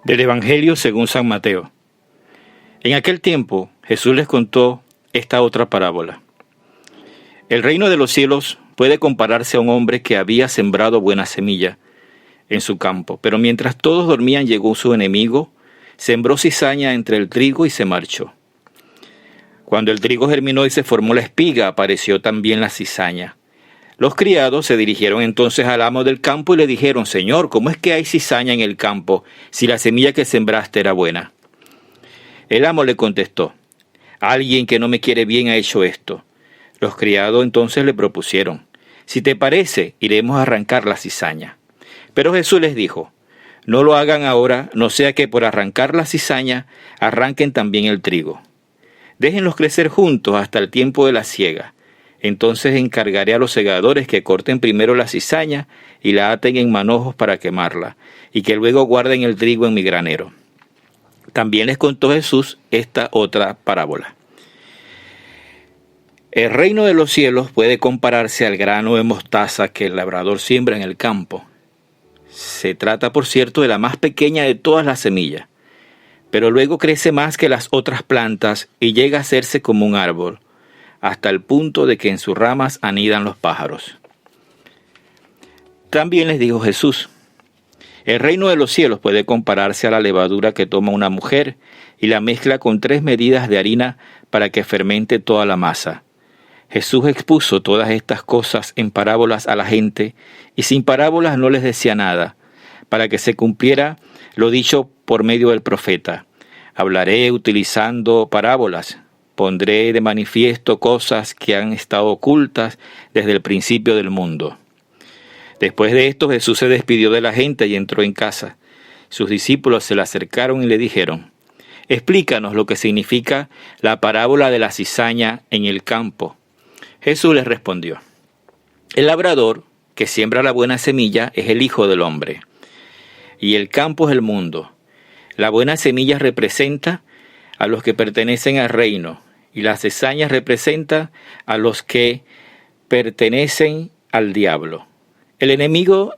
Del Evangelio según San Mateo. En aquel tiempo Jesús les contó esta otra parábola. El reino de los cielos puede compararse a un hombre que había sembrado buena semilla en su campo, pero mientras todos dormían llegó su enemigo, sembró cizaña entre el trigo y se marchó. Cuando el trigo germinó y se formó la espiga, apareció también la cizaña. Los criados se dirigieron entonces al amo del campo y le dijeron: «Señor, ¿cómo es que hay cizaña en el campo si la semilla que sembraste era buena?». El amo le contestó: «Alguien que no me quiere bien ha hecho esto». Los criados entonces le propusieron: «Si te parece, iremos a arrancar la cizaña». Pero Jesús les dijo: «No lo hagan ahora, no sea que por arrancar la cizaña arranquen también el trigo. Déjenlos crecer juntos hasta el tiempo de la siega. Entonces encargaré a los segadores que corten primero la cizaña y la aten en manojos para quemarla, y que luego guarden el trigo en mi granero». También les contó Jesús esta otra parábola. El reino de los cielos puede compararse al grano de mostaza que el labrador siembra en el campo. Se trata, por cierto, de la más pequeña de todas las semillas, pero luego crece más que las otras plantas y llega a hacerse como un árbol, hasta el punto de que en sus ramas anidan los pájaros. También les dijo Jesús: el reino de los cielos puede compararse a la levadura que toma una mujer y la mezcla con 3 medidas de harina para que fermente toda la masa. Jesús expuso todas estas cosas en parábolas a la gente, y sin parábolas no les decía nada, para que se cumpliera lo dicho por medio del profeta: hablaré utilizando parábolas. Pondré de manifiesto cosas que han estado ocultas desde el principio del mundo. Después de esto, Jesús se despidió de la gente y entró en casa. Sus discípulos se le acercaron y le dijeron: «Explícanos lo que significa la parábola de la cizaña en el campo». Jesús les respondió: «El labrador que siembra la buena semilla es el Hijo del Hombre, y el campo es el mundo. La buena semilla representa a los que pertenecen al reino, y la cizaña representa a los que pertenecen al diablo. El enemigo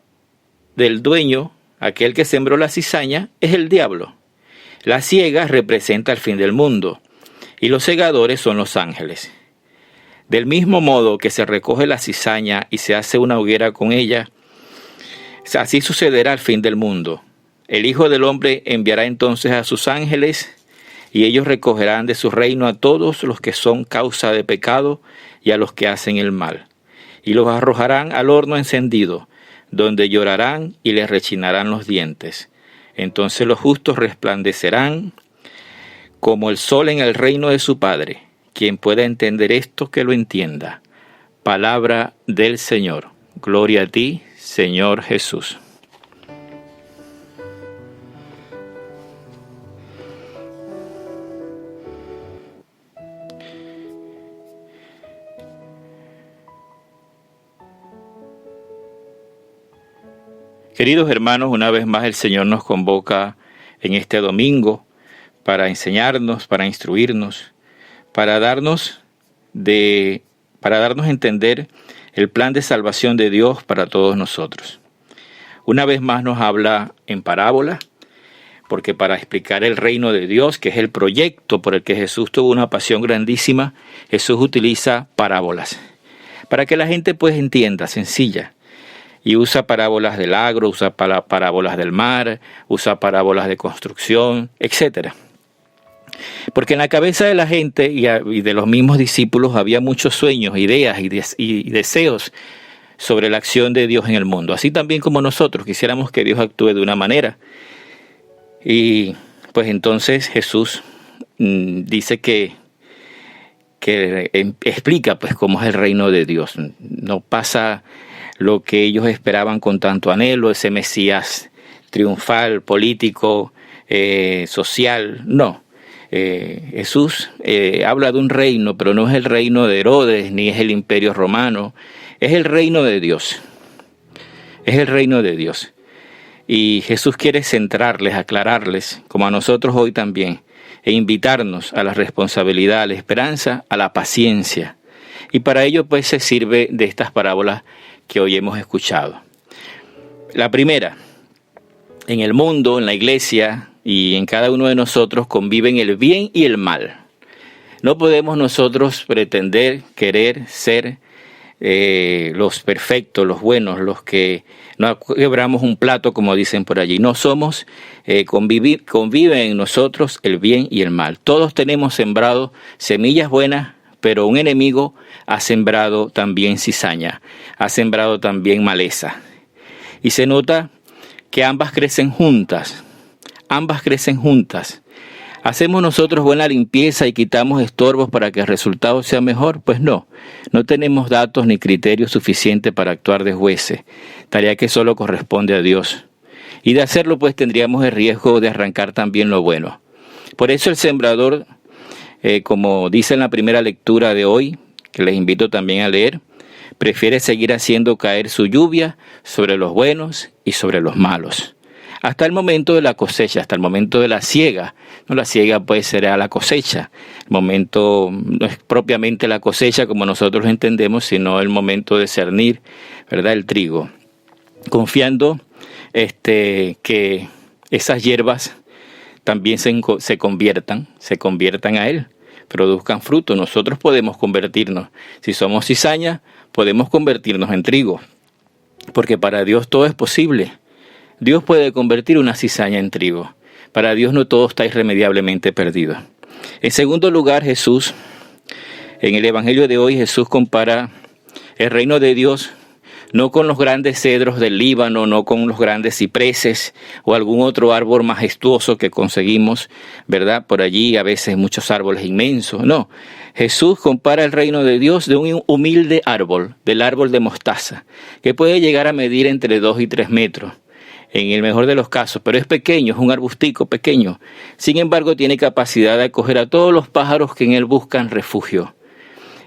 del dueño, aquel que sembró la cizaña, es el diablo. La siega representa el fin del mundo, y los segadores son los ángeles. Del mismo modo que se recoge la cizaña y se hace una hoguera con ella, así sucederá al fin del mundo. El Hijo del Hombre enviará entonces a sus ángeles, y ellos recogerán de su reino a todos los que son causa de pecado y a los que hacen el mal, y los arrojarán al horno encendido, donde llorarán y les rechinarán los dientes. Entonces los justos resplandecerán como el sol en el reino de su Padre. Quien pueda entender esto, que lo entienda». Palabra del Señor. Gloria a ti, Señor Jesús. Queridos hermanos, una vez más el Señor nos convoca en este domingo para enseñarnos, para instruirnos, para darnos a entender el plan de salvación de Dios para todos nosotros. Una vez más nos habla en parábola, porque para explicar el reino de Dios, que es el proyecto por el que Jesús tuvo una pasión grandísima, Jesús utiliza parábolas, para que la gente pues entienda, sencilla. Y usa parábolas del agro, usa parábolas del mar, usa parábolas de construcción, etc. Porque en la cabeza de la gente y de los mismos discípulos había muchos sueños, ideas y deseos sobre la acción de Dios en el mundo. Así también como nosotros quisiéramos que Dios actúe de una manera. Y pues entonces Jesús dice que explica pues cómo es el reino de Dios. No pasa lo que ellos esperaban con tanto anhelo, ese Mesías triunfal, político, social. No. Jesús habla de un reino, pero no es el reino de Herodes, ni es el imperio romano. Es el reino de Dios. Es el reino de Dios. Y Jesús quiere centrarles, aclararles, como a nosotros hoy también, e invitarnos a la responsabilidad, a la esperanza, a la paciencia. Y para ello pues se sirve de estas parábolas que hoy hemos escuchado. La primera: en el mundo, en la iglesia, y en cada uno de nosotros conviven el bien y el mal. No podemos nosotros pretender, querer ser los perfectos, los buenos, los que no quebramos un plato, como dicen por allí. No somos, convive en nosotros el bien y el mal. Todos tenemos sembrado semillas buenas, pero un enemigo ha sembrado también cizaña, ha sembrado también maleza. Y se nota que ambas crecen juntas. ¿Hacemos nosotros buena limpieza y quitamos estorbos para que el resultado sea mejor? Pues no tenemos datos ni criterios suficientes para actuar de jueces, tarea que solo corresponde a Dios. Y de hacerlo, pues tendríamos el riesgo de arrancar también lo bueno. Por eso el sembrador, como dice en la primera lectura de hoy, que les invito también a leer, prefiere seguir haciendo caer su lluvia sobre los buenos y sobre los malos. Hasta el momento de la cosecha, hasta el momento de la siega. No, la siega pues será la cosecha. El momento no es propiamente la cosecha como nosotros lo entendemos, sino el momento de cernir, ¿verdad?, el trigo. Confiando que esas hierbas también se conviertan a Él, produzcan fruto. Nosotros podemos convertirnos. Si somos cizaña, podemos convertirnos en trigo, porque para Dios todo es posible. Dios puede convertir una cizaña en trigo. Para Dios no todo está irremediablemente perdido. En segundo lugar, Jesús, en el Evangelio de hoy, Jesús compara el reino de Dios no con los grandes cedros del Líbano, no con los grandes cipreses o algún otro árbol majestuoso que conseguimos, ¿verdad? Por allí a veces muchos árboles inmensos. No, Jesús compara el reino de Dios de un humilde árbol, del árbol de mostaza, que puede llegar a medir entre 2 y 3 metros. En el mejor de los casos, pero es pequeño, es un arbustico pequeño. Sin embargo, tiene capacidad de acoger a todos los pájaros que en él buscan refugio.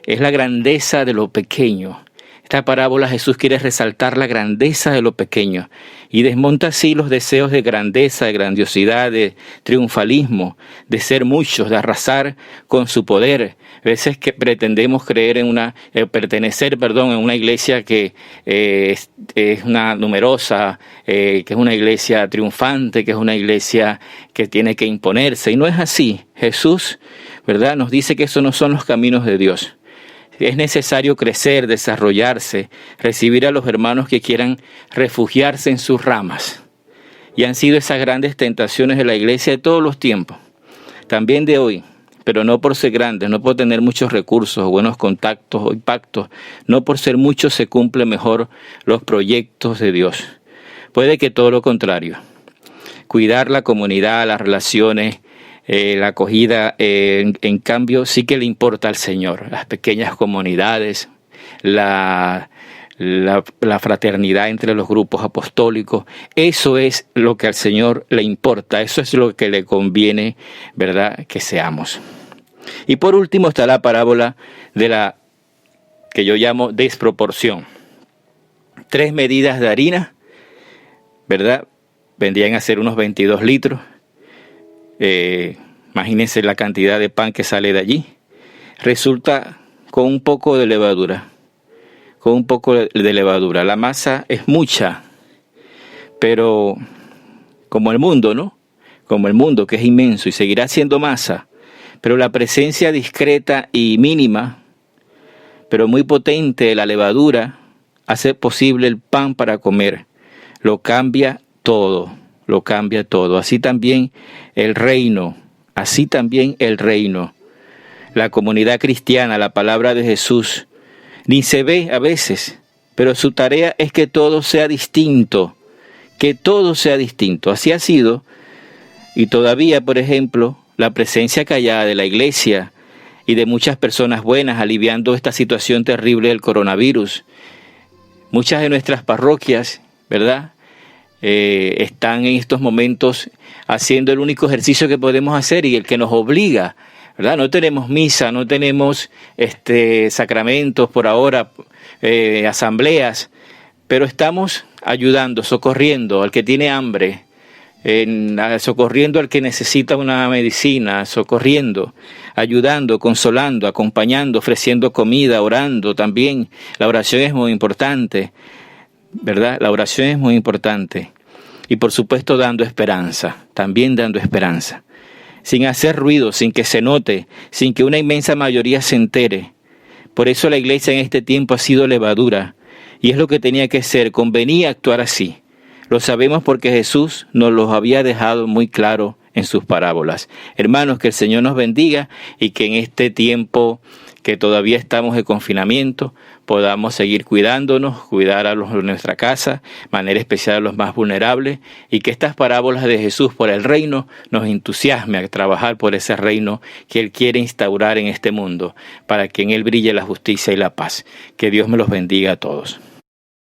Es la grandeza de lo pequeño. Esta parábola Jesús quiere resaltar la grandeza de lo pequeño y desmonta así los deseos de grandeza, de grandiosidad, de triunfalismo, de ser muchos, de arrasar con su poder. A veces que pretendemos creer pertenecer en una iglesia que es una numerosa, que es una iglesia triunfante, que es una iglesia que tiene que imponerse. Y no es así. Jesús, ¿verdad?, nos dice que esos no son los caminos de Dios. Es necesario crecer, desarrollarse, recibir a los hermanos que quieran refugiarse en sus ramas. Y han sido esas grandes tentaciones de la iglesia de todos los tiempos, también de hoy, pero no por ser grandes, no por tener muchos recursos o buenos contactos o impactos, no por ser muchos se cumplen mejor los proyectos de Dios. Puede que todo lo contrario. Cuidar la comunidad, las relaciones, la acogida, en cambio, sí que le importa al Señor. Las pequeñas comunidades, la fraternidad entre los grupos apostólicos, eso es lo que al Señor le importa, eso es lo que le conviene, ¿verdad?, que seamos. Y por último está la parábola de la que yo llamo desproporción. 3 medidas de harina, ¿verdad?, vendrían a ser unos 22 litros. Imagínense la cantidad de pan que sale de allí. Resulta con un poco de levadura. La masa es mucha, pero como el mundo, ¿no? Como el mundo, que es inmenso y seguirá siendo masa, pero la presencia discreta y mínima, pero muy potente de la levadura, hace posible el pan para comer. Lo cambia todo. Así también el reino. La comunidad cristiana, la palabra de Jesús, ni se ve a veces, pero su tarea es que todo sea distinto. Así ha sido, y todavía, por ejemplo, la presencia callada de la iglesia y de muchas personas buenas aliviando esta situación terrible del coronavirus. Muchas de nuestras parroquias, ¿verdad?, están en estos momentos haciendo el único ejercicio que podemos hacer y el que nos obliga, ¿verdad? No tenemos misa, no tenemos sacramentos por ahora, asambleas, pero estamos ayudando, socorriendo al que tiene hambre, socorriendo al que necesita una medicina, socorriendo, ayudando, consolando, acompañando, ofreciendo comida, orando también. La oración es muy importante, ¿verdad? La oración es muy importante. y por supuesto dando esperanza, también dando esperanza. Sin hacer ruido, sin que se note, sin que una inmensa mayoría se entere. Por eso la iglesia en este tiempo ha sido levadura, y es lo que tenía que ser, convenía actuar así. Lo sabemos porque Jesús nos lo había dejado muy claro en sus parábolas. Hermanos, que el Señor nos bendiga y que en este tiempo que todavía estamos de confinamiento podamos seguir cuidándonos, cuidar a los de nuestra casa, de manera especial a los más vulnerables, y que estas parábolas de Jesús por el reino nos entusiasme a trabajar por ese reino que Él quiere instaurar en este mundo, para que en Él brille la justicia y la paz. Que Dios me los bendiga a todos.